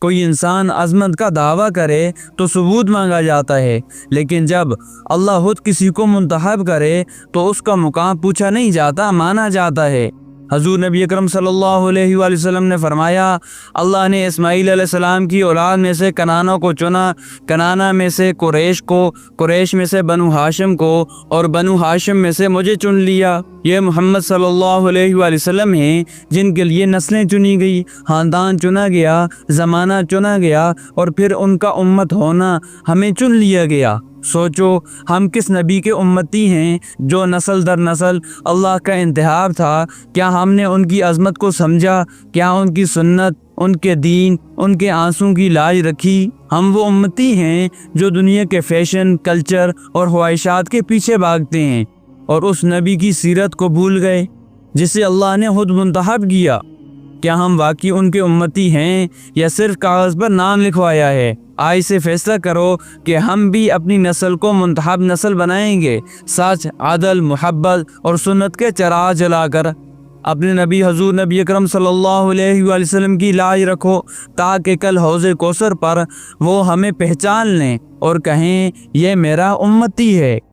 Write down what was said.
کوئی انسان عظمت کا دعویٰ کرے تو ثبوت مانگا جاتا ہے، لیکن جب اللہ خود کسی کو منتخب کرے تو اس کا مقام پوچھا نہیں جاتا، مانا جاتا ہے۔ حضور نبی اکرم صلی اللہ علیہ وآلہ وسلم نے فرمایا، اللہ نے اسماعیل علیہ السلام کی اولاد میں سے کنانہ کو چنا، کنانہ میں سے قریش کو، قریش میں سے بنو ہاشم کو، اور بنو ہاشم میں سے مجھے چن لیا۔ یہ محمد صلی اللہ علیہ وآلہ وسلم ہیں جن کے لیے نسلیں چنی گئی، خاندان چنا گیا، زمانہ چنا گیا، اور پھر ان کا امت ہونا ہمیں چن لیا گیا۔ سوچو ہم کس نبی کے امتی ہیں جو نسل در نسل اللہ کا انتخاب تھا۔ کیا ہم نے ان کی عظمت کو سمجھا؟ کیا ان کی سنت، ان کے دین، ان کے آنسوں کی لاج رکھی؟ ہم وہ امتی ہیں جو دنیا کے فیشن، کلچر اور خواہشات کے پیچھے بھاگتے ہیں اور اس نبی کی سیرت کو بھول گئے جسے اللہ نے خود منتخب کیا۔ کیا ہم واقعی ان کے امتی ہیں یا صرف کاغذ پر نام لکھوایا ہے؟ آج سے فیصلہ کرو کہ ہم بھی اپنی نسل کو منتخب نسل بنائیں گے، سچ، عدل، محبت اور سنت کے چراغ جلا کر۔ اپنے نبی حضور نبی اکرم صلی اللہ علیہ وآلہ وسلم کی لاج رکھو تاکہ کل حوض کوثر پر وہ ہمیں پہچان لیں اور کہیں یہ میرا امتی ہے۔